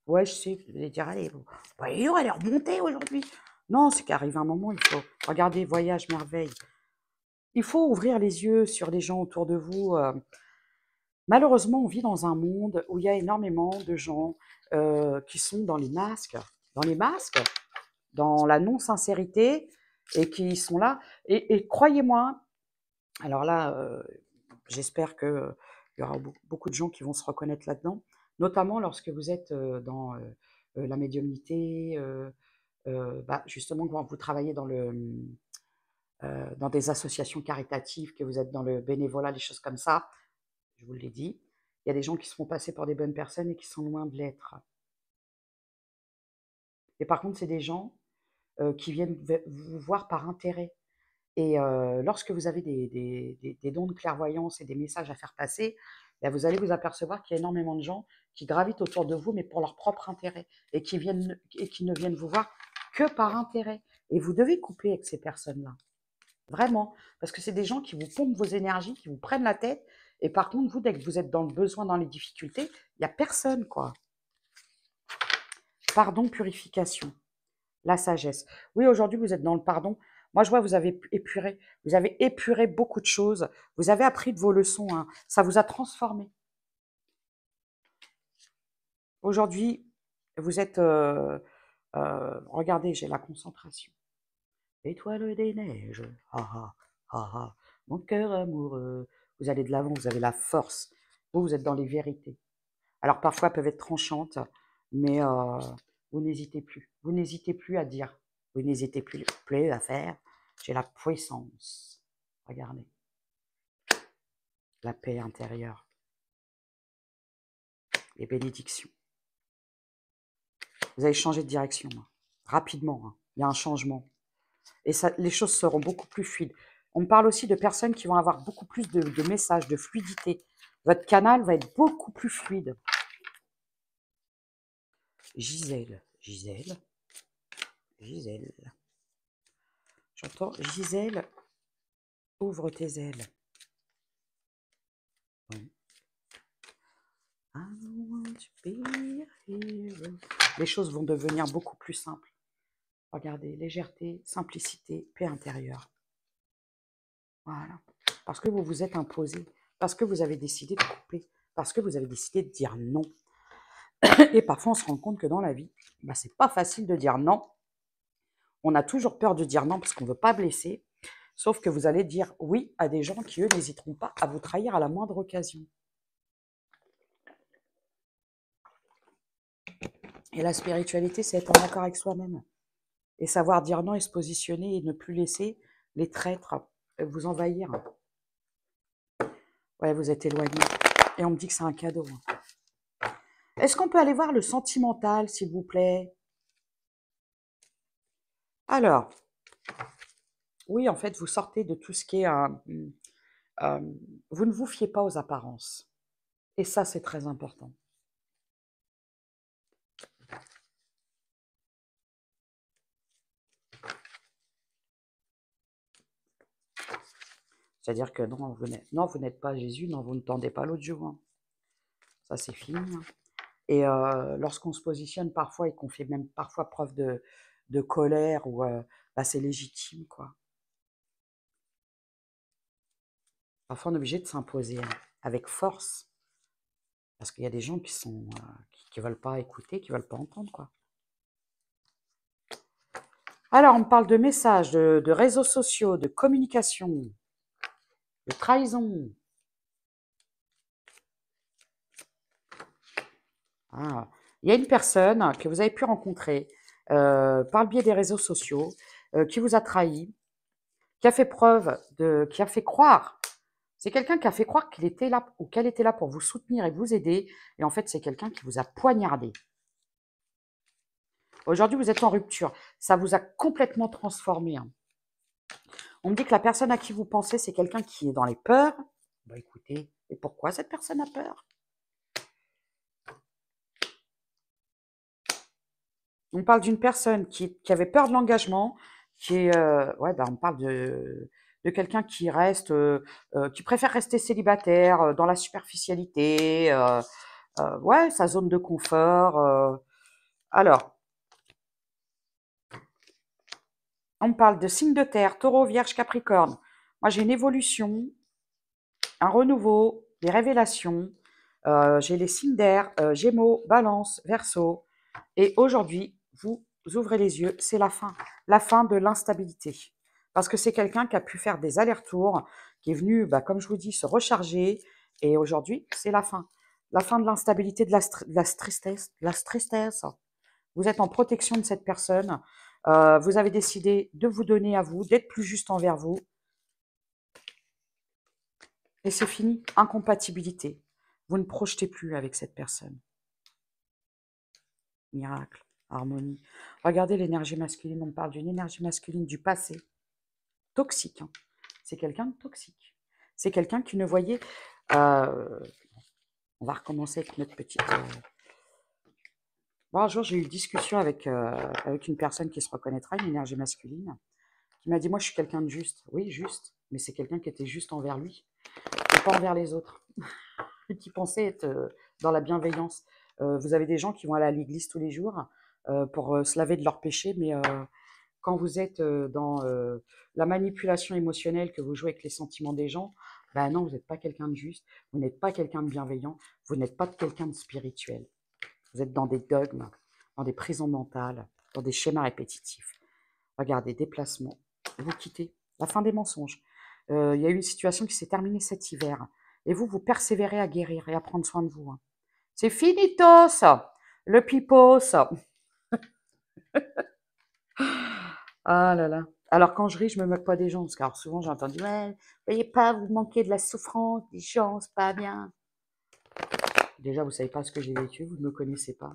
Ouais, je sais, vous allez dire, allez, voyez, elle est remontée aujourd'hui. Non, c'est qu'arrive un moment, il faut regarder voyage, merveille. Il faut ouvrir les yeux sur les gens autour de vous. Malheureusement, on vit dans un monde où il y a énormément de gens qui sont dans les masques, dans la non-sincérité, et qui sont là. Et croyez-moi, alors là, j'espère qu'il y aura beaucoup de gens qui vont se reconnaître là-dedans, notamment lorsque vous êtes dans la médiumnité, justement quand vous travaillez dans des associations caritatives, que vous êtes dans le bénévolat, les choses comme ça, je vous l'ai dit, il y a des gens qui se font passer pour des bonnes personnes et qui sont loin de l'être. Et par contre, c'est des gens qui viennent vous voir par intérêt. Et lorsque vous avez des dons de clairvoyance et des messages à faire passer, ben vous allez vous apercevoir qu'il y a énormément de gens qui gravitent autour de vous, mais pour leur propre intérêt, et qui ne viennent vous voir que par intérêt. Et vous devez couper avec ces personnes-là. Vraiment. Parce que c'est des gens qui vous pompent vos énergies, qui vous prennent la tête. Et par contre, vous, dès que vous êtes dans le besoin, dans les difficultés, il n'y a personne, quoi. Pardon, purification. La sagesse. Oui, aujourd'hui, vous êtes dans le pardon. Moi, je vois, vous avez épuré beaucoup de choses. Vous avez appris de vos leçons. Hein. Ça vous a transformé. Aujourd'hui, vous êtes... regardez, j'ai la concentration. Étoile des neiges, ah ah, ah ah, mon cœur amoureux. Vous allez de l'avant, vous avez la force. Vous êtes dans les vérités. Alors, parfois, elles peuvent être tranchantes, mais vous n'hésitez plus. Vous n'hésitez plus à dire. Vous n'hésitez plus à faire. J'ai la puissance. Regardez. La paix intérieure. Les bénédictions. Vous avez changé de direction. Moi. rapidement, hein. Il y a un changement. Et ça, les choses seront beaucoup plus fluides. On me parle aussi de personnes qui vont avoir beaucoup plus de messages, de fluidité. Votre canal va être beaucoup plus fluide. Gisèle, Gisèle, Gisèle. J'entends Gisèle, ouvre tes ailes. Oui. I want to be a hero. Les choses vont devenir beaucoup plus simples. Regardez, légèreté, simplicité, paix intérieure. Voilà. Parce que vous vous êtes imposé, parce que vous avez décidé de couper, parce que vous avez décidé de dire non. Et parfois, on se rend compte que dans la vie, bah, c'est pas facile de dire non. On a toujours peur de dire non parce qu'on ne veut pas blesser. Sauf que vous allez dire oui à des gens qui, eux, n'hésiteront pas à vous trahir à la moindre occasion. Et la spiritualité, c'est être en accord avec soi-même. Et savoir dire non et se positionner et ne plus laisser les traîtres vous envahir. Ouais, vous êtes éloigné. Et on me dit que c'est un cadeau. Est-ce qu'on peut aller voir le sentimental, s'il vous plaît? Alors, oui, en fait, vous sortez de tout ce qui est... vous ne vous fiez pas aux apparences. Et ça, c'est très important. C'est-à-dire que non, vous n'êtes pas Jésus, non, vous ne tendez pas l'autre joue. Hein. Ça, c'est fini. Hein. Et lorsqu'on se positionne parfois et qu'on fait même parfois preuve de colère, ou bah, c'est légitime, quoi. Parfois, on est obligé de s'imposer hein, avec force. Parce qu'il y a des gens qui sont qui veulent pas écouter, qui veulent pas entendre, quoi. Alors, on parle de messages, de réseaux sociaux, de communication, de trahison. Ah, il y a une personne que vous avez pu rencontrer par le biais des réseaux sociaux qui vous a trahi, qui a fait preuve qui a fait croire. C'est quelqu'un qui a fait croire qu'il était là ou qu'elle était là pour vous soutenir et vous aider. Et en fait, c'est quelqu'un qui vous a poignardé. Aujourd'hui, vous êtes en rupture. Ça vous a complètement transformé. Hein. On me dit que la personne à qui vous pensez, c'est quelqu'un qui est dans les peurs. Bah écoutez, et pourquoi cette personne a peur? On parle d'une personne qui avait peur de l'engagement, qui est, ouais, bah, on parle de quelqu'un qui reste, qui préfère rester célibataire, dans la superficialité, ouais, sa zone de confort. Alors, on me parle de signes de terre, taureau, vierge, capricorne. Moi, j'ai une évolution, un renouveau, des révélations. J'ai les signes d'air, gémeaux, balance, verseau. Et aujourd'hui, vous ouvrez les yeux, c'est la fin de l'instabilité. Parce que c'est quelqu'un qui a pu faire des allers-retours, qui est venu, bah, comme je vous dis, se recharger. Et aujourd'hui, c'est la fin. La fin de l'instabilité, de la tristesse, de la tristesse. Vous êtes en protection de cette personne. Vous avez décidé de vous donner à vous, d'être plus juste envers vous. Et c'est fini, incompatibilité. Vous ne projetez plus avec cette personne. Miracle, harmonie. Regardez l'énergie masculine, on parle d'une énergie masculine du passé, toxique. Hein. C'est quelqu'un de toxique. C'est quelqu'un qui ne voyait... on va recommencer avec notre petite... Bon, un jour, j'ai eu une discussion avec une personne qui se reconnaîtra, une énergie masculine, qui m'a dit, moi, je suis quelqu'un de juste. Oui, juste, mais c'est quelqu'un qui était juste envers lui, et pas envers les autres. Qui pensaient être dans la bienveillance. Vous avez des gens qui vont aller à l'église tous les jours pour se laver de leurs péchés, mais quand vous êtes dans la manipulation émotionnelle, que vous jouez avec les sentiments des gens, ben non, vous n'êtes pas quelqu'un de juste, vous n'êtes pas quelqu'un de bienveillant, vous n'êtes pas quelqu'un de spirituel. Vous êtes dans des dogmes, dans des prisons mentales, dans des schémas répétitifs. Regardez, déplacement, vous quittez, la fin des mensonges. Il y a eu une situation qui s'est terminée cet hiver. Et vous, vous persévérez à guérir et à prendre soin de vous. Hein. C'est finito, ça. Le pipeau, ça. Ah là là. Alors, quand je ris, je me moque pas des gens. Parce que alors, souvent, j'ai entendu, ouais, voyez pas, vous manquez de la souffrance, des gens, c'est pas bien. Déjà, vous savez pas ce que j'ai vécu, vous ne me connaissez pas.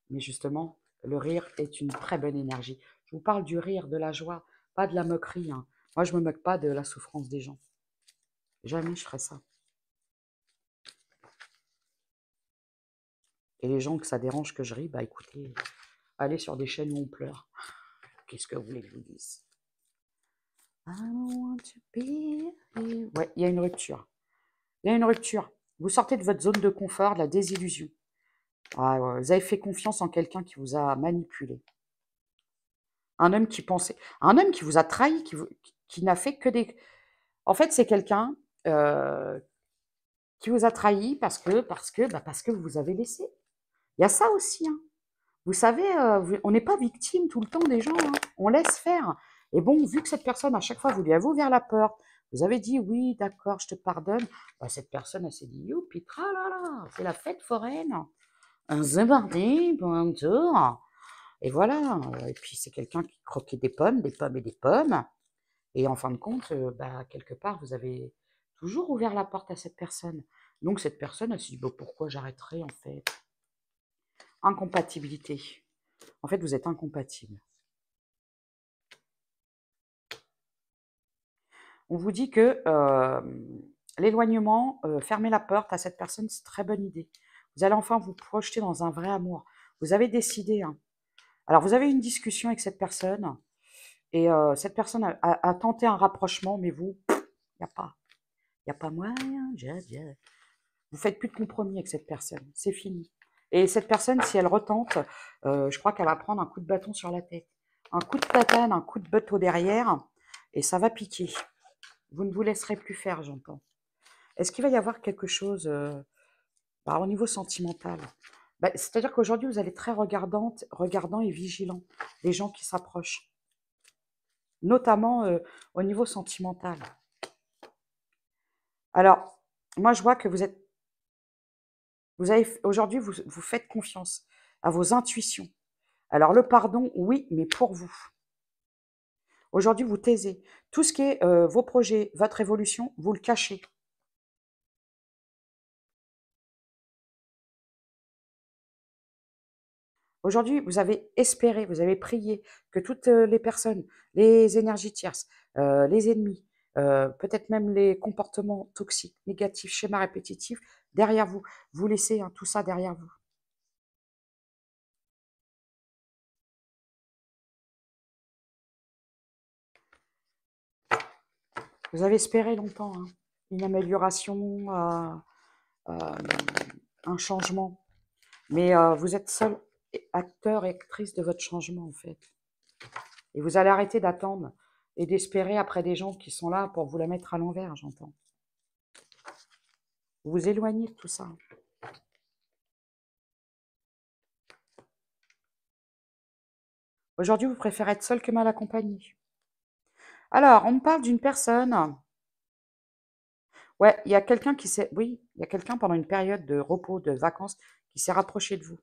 Mais justement, Le rire est une très bonne énergie. Je vous parle du rire, de la joie, pas de la moquerie, hein. Moi, je me moque pas de la souffrance des gens. Jamais je ferais ça. Et les gens que ça dérange que je ris, bah écoutez, allez sur des chaînes où on pleure. Qu'est-ce que vous voulez que je vous dise? I don't want to be here. Ouais, il y a une rupture. Il y a une rupture. Vous sortez de votre zone de confort, de la désillusion. Ah ouais, vous avez fait confiance en quelqu'un qui vous a manipulé. Un homme qui pensait, un homme qui vous a trahi, qui n'a fait que des. En fait, c'est quelqu'un euh, qui vous a trahi parce que vous vous avez laissé. Il y a ça aussi, hein. Vous savez, on n'est pas victime tout le temps des gens, hein. On laisse faire. Et bon, vu que cette personne, à chaque fois, vous lui avez ouvert la porte, vous avez dit oui, d'accord, je te pardonne, bah, cette personne, elle s'est dit youpi, tralala, c'est la fête foraine. C'est parti, bonjour. Et voilà. Et puis, c'est quelqu'un qui croquait des pommes et des pommes. Et en fin de compte, bah, quelque part, vous avez toujours ouvert la porte à cette personne. Donc, cette personne, elle s'est dit bah, pourquoi j'arrêterais en fait? Incompatibilité. En fait, vous êtes incompatible. On vous dit que l'éloignement, fermer la porte à cette personne, c'est une très bonne idée. Vous allez enfin vous projeter dans un vrai amour. Vous avez décidé, hein. Alors, vous avez une discussion avec cette personne et cette personne a tenté un rapprochement, mais vous, il n'y a pas moyen. Vous faites plus de compromis avec cette personne. C'est fini. Et cette personne, si elle retente, je crois qu'elle va prendre un coup de bâton sur la tête. Un coup de tatane, un coup de bâton derrière, et ça va piquer. Vous ne vous laisserez plus faire, j'entends. Est-ce qu'il va y avoir quelque chose au niveau sentimental? C'est-à-dire qu'aujourd'hui, vous allez être très regardant et vigilant des gens qui s'approchent, notamment au niveau sentimental. Alors, moi, je vois que aujourd'hui, vous faites confiance à vos intuitions. Alors, le pardon, oui, mais pour vous. Aujourd'hui, vous taisez. Tout ce qui est vos projets, votre évolution, vous le cachez. Aujourd'hui, vous avez espéré, vous avez prié que toutes les personnes, les énergies tierces, les ennemis, peut-être même les comportements toxiques, négatifs, schémas répétitifs, derrière vous. Vous laissez tout ça derrière vous. Vous avez espéré longtemps une amélioration, euh, un changement. Mais vous êtes seul acteur et actrice de votre changement, en fait. Et vous allez arrêter d'attendre et d'espérer après des gens qui sont là pour vous la mettre à l'envers, j'entends. Vous vous éloignez de tout ça. Aujourd'hui, vous préférez être seul que mal accompagné. Alors, on me parle d'une personne. Ouais, il y a quelqu'un qui s'est. Oui, il y a quelqu'un pendant une période de repos, de vacances, qui s'est rapproché de vous.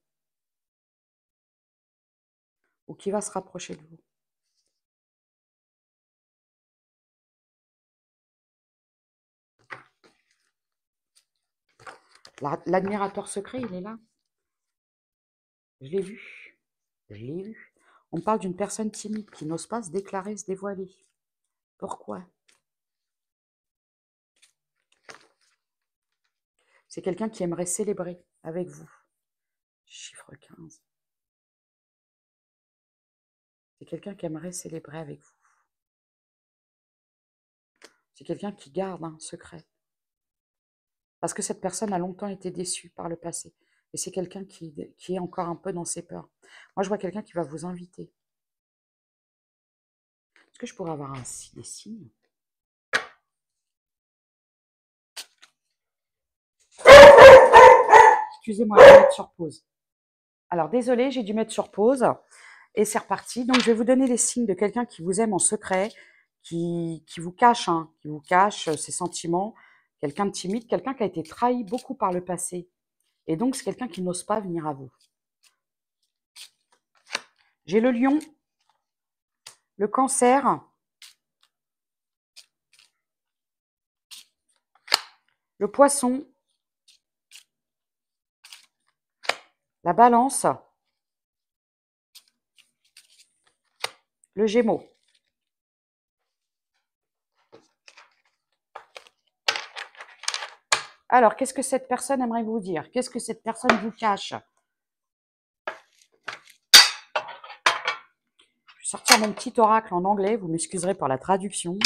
Ou qui va se rapprocher de vous. L'admirateur secret, il est là. Je l'ai vu. Je l'ai vu. On parle d'une personne timide qui n'ose pas se déclarer, se dévoiler. Pourquoi? C'est quelqu'un qui aimerait célébrer avec vous. Chiffre 15. C'est quelqu'un qui aimerait célébrer avec vous. C'est quelqu'un qui garde un secret. Parce que cette personne a longtemps été déçue par le passé. Et c'est quelqu'un qui est encore un peu dans ses peurs. Moi, je vois quelqu'un qui va vous inviter. Est-ce que je pourrais avoir des signes? Excusez-moi, je vais mettre sur pause. Alors, désolé, j'ai dû mettre sur pause. Et c'est reparti. Donc, je vais vous donner les signes de quelqu'un qui vous aime en secret, qui vous cache ses sentiments. Quelqu'un de timide, quelqu'un qui a été trahi beaucoup par le passé. Et donc, c'est quelqu'un qui n'ose pas venir à vous. J'ai le lion, le cancer, le poisson, la balance le Gémeaux. Alors, qu'est-ce que cette personne aimerait vous dire? Qu'est-ce que cette personne vous cache? Je vais sortir mon petit oracle en anglais, vous m'excuserez pour la traduction.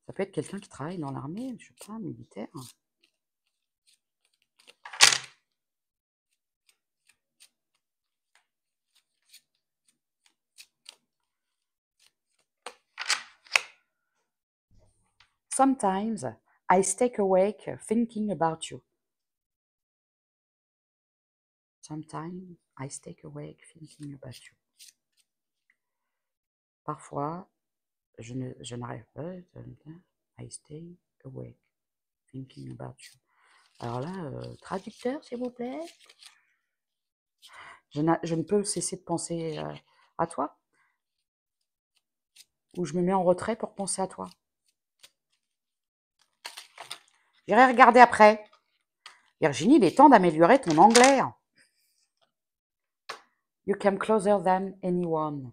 Ça peut être quelqu'un qui travaille dans l'armée, je sais pas, militaire. Sometimes I stay awake thinking about you. Sometimes I stay awake thinking about you. Parfois, je n'arrive pas. I stay awake thinking about you. Alors là, traducteur, s'il vous plaît. Je ne peux cesser de penser à toi. Ou je me mets en retrait pour penser à toi. J'irai regarder après. Virginie, il est temps d'améliorer ton anglais. You came closer than anyone.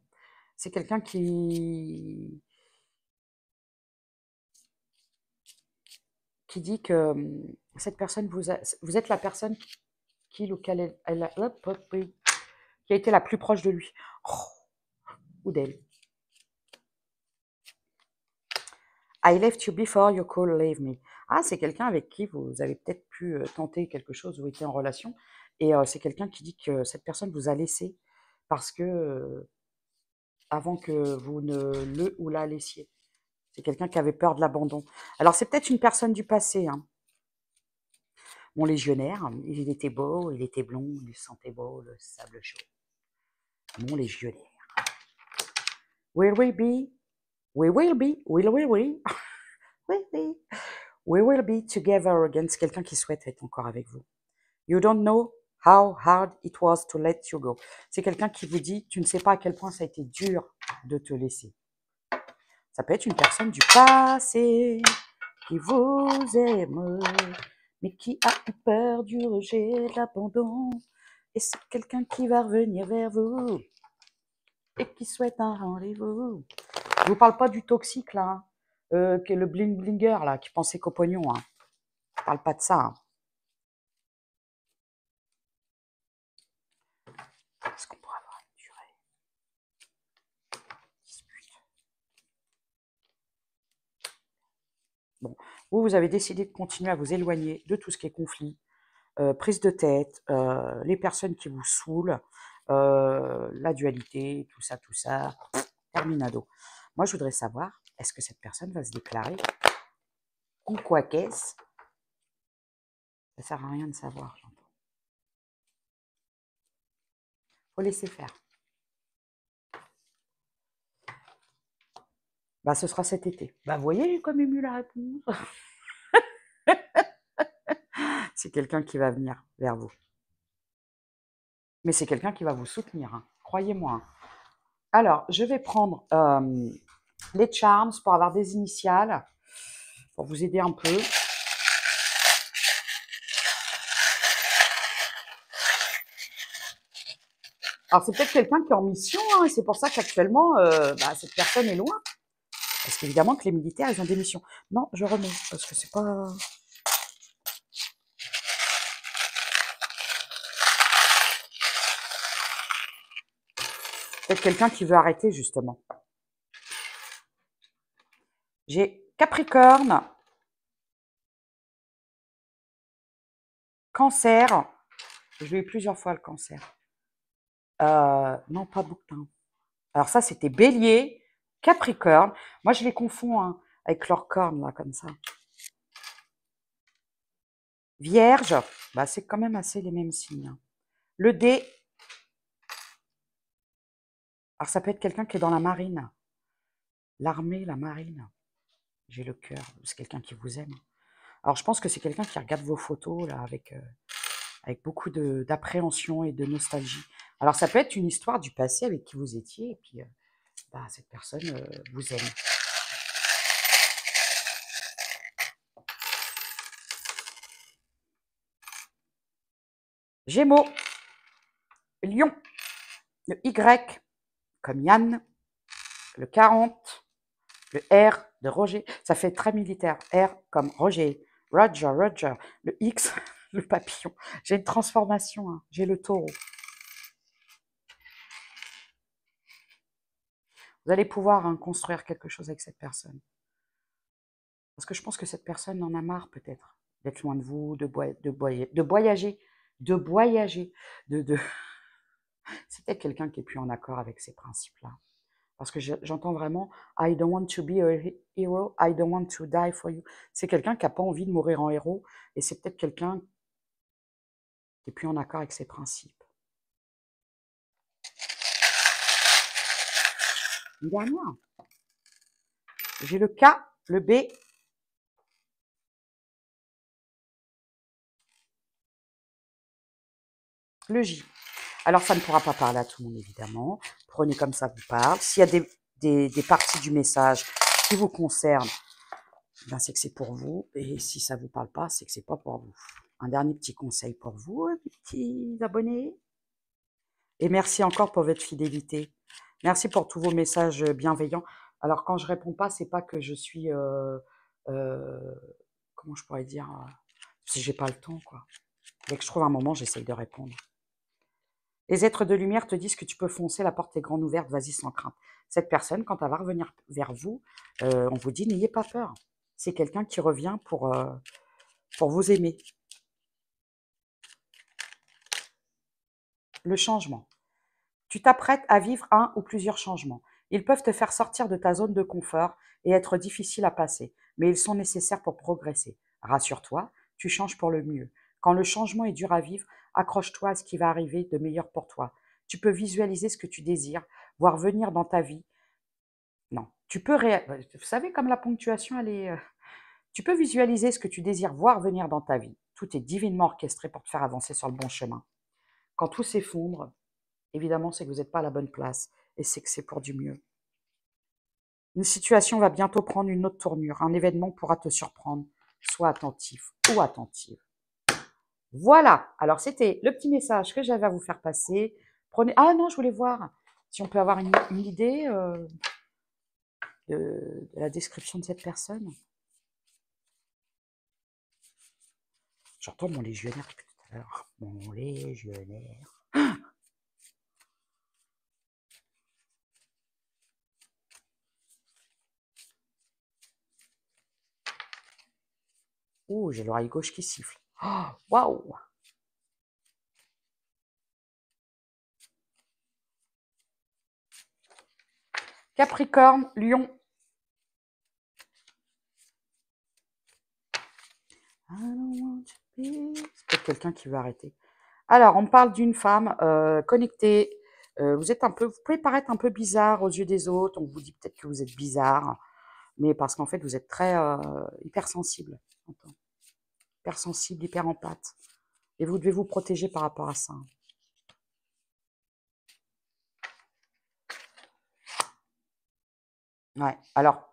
C'est quelqu'un qui dit que cette personne, vous êtes la personne qu'il ou qu'elle qui a été la plus proche de lui. Ou d'elle. I left you before you could leave me. Ah, c'est quelqu'un avec qui vous avez peut-être pu tenter quelque chose ou été en relation. Et c'est quelqu'un qui dit que cette personne vous a laissé parce que avant que vous ne le ou la laissiez. C'est quelqu'un qui avait peur de l'abandon. Alors, c'est peut-être une personne du passé. Hein. Mon légionnaire, il était beau, il était blond, il sentait beau le sable chaud. Mon légionnaire. Will we be? We will be. We will be. We will be together again. C'est quelqu'un qui souhaite être encore avec vous. You don't know how hard it was to let you go. C'est quelqu'un qui vous dit, tu ne sais pas à quel point ça a été dur de te laisser. Ça peut être une personne du passé qui vous aime, mais qui a eu peur du rejet, de l'abandon. Et c'est quelqu'un qui va revenir vers vous et qui souhaite un rendez-vous. Je vous parle pas du toxique, là, qui est le bling-blinger, là, qui pensait qu'au pognon. Hein. Je parle pas de ça. Hein. Est-ce qu'on pourrait avoir une durée? 18. Bon, vous avez décidé de continuer à vous éloigner de tout ce qui est conflit, prise de tête, les personnes qui vous saoulent, la dualité, tout ça, terminado. Moi, je voudrais savoir, est-ce que cette personne va se déclarer ou quoi qu'est-ce? Ça sert à rien de savoir, j'entends. Faut laisser faire. Bah, ce sera cet été. Bah, vous voyez, j'ai quand même eu la réponse. C'est quelqu'un qui va venir vers vous. Mais c'est quelqu'un qui va vous soutenir, hein. Croyez-moi. Hein. Alors, je vais prendre les charms pour avoir des initiales, pour vous aider un peu. Alors, c'est peut-être quelqu'un qui est en mission, hein, et c'est pour ça qu'actuellement, cette personne est loin. Parce qu'évidemment que les militaires, ils ont des missions. Non, je remets, parce que c'est pas... Peut-être quelqu'un qui veut arrêter, justement. J'ai Capricorne, Cancer. Je l'ai eu plusieurs fois, le Cancer. Non, pas Bouquetin. Alors ça, c'était Bélier, Capricorne. Moi, je les confonds hein, avec leurs cornes, là, comme ça. Vierge, bah, c'est quand même assez les mêmes signes. Hein. Le D, alors ça peut être quelqu'un qui est dans la marine. L'armée, la marine. J'ai le cœur, c'est quelqu'un qui vous aime. Alors je pense que c'est quelqu'un qui regarde vos photos, là, avec beaucoup d'appréhension et de nostalgie. Alors ça peut être une histoire du passé avec qui vous étiez, et puis cette personne vous aime. Gémeaux. Lion, le Y comme Yann, le 40, le R de Roger, ça fait très militaire. R comme Roger, Roger, Roger. Le X, le papillon. J'ai une transformation, hein. J'ai le taureau. Vous allez pouvoir construire quelque chose avec cette personne. Parce que je pense que cette personne en a marre peut-être d'être loin de vous, de voyager, de... C'est peut-être quelqu'un qui est plus en accord avec ces principes-là. Parce que j'entends vraiment I don't want to be a hero, I don't want to die for you. C'est quelqu'un qui n'a pas envie de mourir en héros, et c'est peut-être quelqu'un qui est plus en accord avec ses principes. Une dernière. J'ai le K, le B, le J. Alors, ça ne pourra pas parler à tout le monde, évidemment. Prenez comme ça vous parle. S'il y a des parties du message qui vous concernent, ben c'est que c'est pour vous. Et si ça ne vous parle pas, c'est que c'est pas pour vous. Un dernier petit conseil pour vous, petits abonnés. Et merci encore pour votre fidélité. Merci pour tous vos messages bienveillants. Alors, quand je réponds pas, c'est pas que je suis... comment je pourrais dire si j'ai pas le temps, quoi. Dès que je trouve un moment, j'essaye de répondre. Les êtres de lumière te disent que tu peux foncer, la porte est grande ouverte, vas-y sans crainte. Cette personne, quand elle va revenir vers vous, on vous dit n'ayez pas peur. C'est quelqu'un qui revient pour vous aimer. Le changement. Tu t'apprêtes à vivre un ou plusieurs changements. Ils peuvent te faire sortir de ta zone de confort et être difficiles à passer, mais ils sont nécessaires pour progresser. Rassure-toi, tu changes pour le mieux. Quand le changement est dur à vivre, accroche-toi à ce qui va arriver de meilleur pour toi. Tu peux visualiser ce que tu désires, voir venir dans ta vie. Non, tu peux vous savez comme la ponctuation, elle est... Tu peux visualiser ce que tu désires voir venir dans ta vie. Tout est divinement orchestré pour te faire avancer sur le bon chemin. Quand tout s'effondre, évidemment, c'est que vous n'êtes pas à la bonne place et c'est que c'est pour du mieux. Une situation va bientôt prendre une autre tournure. Un événement pourra te surprendre. Sois attentif ou attentive. Voilà. Alors, c'était le petit message que j'avais à vous faire passer. Prenez... Ah non, je voulais voir si on peut avoir une idée de la description de cette personne. J'entends mon légionnaire depuis tout à l'heure. Mon légionnaire. Ouh, j'ai l'oreille gauche qui siffle. Oh, waouh! Capricorne, Lion. C'est peut-être quelqu'un qui veut arrêter. Alors, on parle d'une femme connectée. Vous pouvez paraître un peu bizarre aux yeux des autres. On vous dit peut-être que vous êtes bizarre, mais parce qu'en fait, vous êtes très hypersensible. Hypersensible, hyper empathe. Et vous devez vous protéger par rapport à ça. Ouais. Alors,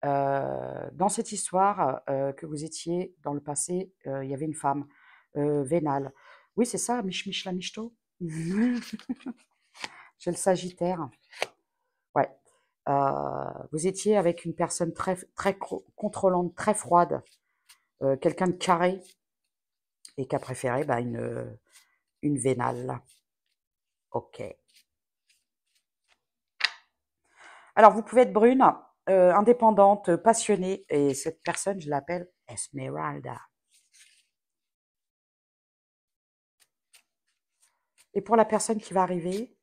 dans cette histoire que vous étiez dans le passé, il y avait une femme, vénale. Oui, c'est ça, Mich Mich la Michto. J'ai le Sagittaire. Ouais. Vous étiez avec une personne très, très contrôlante, très froide, quelqu'un de carré, et qui a préféré une vénale. Ok. Alors, vous pouvez être brune, indépendante, passionnée, et cette personne, je l'appelle Esmeralda. Et pour la personne qui va arriver,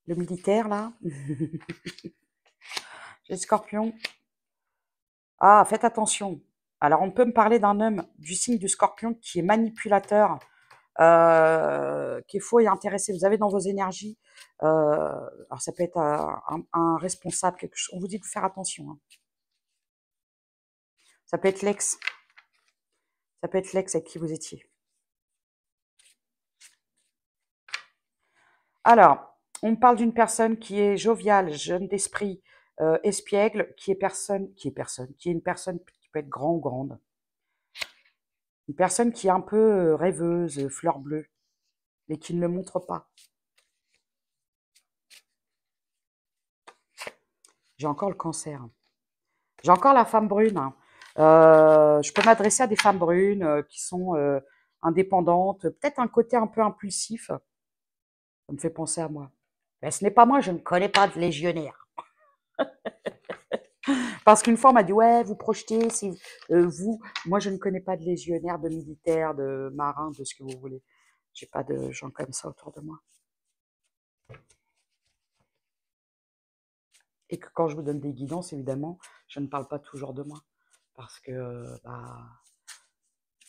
le militaire, là, j'ai le Scorpion. Ah, faites attention. Alors, on peut me parler d'un homme du signe du Scorpion qui est manipulateur, qui est faux et intéressé. Vous avez dans vos énergies, alors ça peut être un responsable, quelque chose. On vous dit de faire attention. Hein. Ça peut être l'ex. Ça peut être l'ex avec qui vous étiez. Alors, on me parle d'une personne qui est joviale, jeune d'esprit, espiègle, qui est une personne qui peut être grand ou grande. Une personne qui est un peu rêveuse, fleur bleue, mais qui ne le montre pas. J'ai encore le cancer. J'ai encore la femme brune, hein. Je peux m'adresser à des femmes brunes qui sont indépendantes, peut-être un côté un peu impulsif. Ça me fait penser à moi. Ben, ce n'est pas moi, je ne connais pas de légionnaire. Parce qu'une fois, on m'a dit, ouais, vous projetez, c'est vous. Moi, je ne connais pas de légionnaire, de militaire, de marin, de ce que vous voulez. J'ai pas de gens comme ça autour de moi. Et que quand je vous donne des guidances, évidemment, je ne parle pas toujours de moi. Parce que, bah,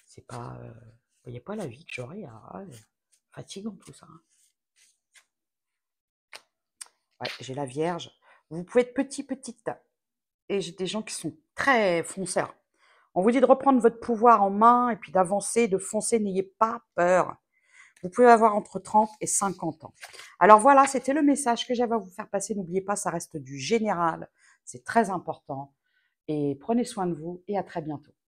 c'est pas, vous voyez pas la vie que j'aurais, fatigant tout ça, hein. Ouais, j'ai la Vierge. Vous pouvez être petit, petite, et j'ai des gens qui sont très fonceurs. On vous dit de reprendre votre pouvoir en main et puis d'avancer, de foncer, n'ayez pas peur. Vous pouvez avoir entre 30 et 50 ans. Alors voilà, c'était le message que j'avais à vous faire passer. N'oubliez pas, ça reste du général. C'est très important. Et prenez soin de vous et à très bientôt.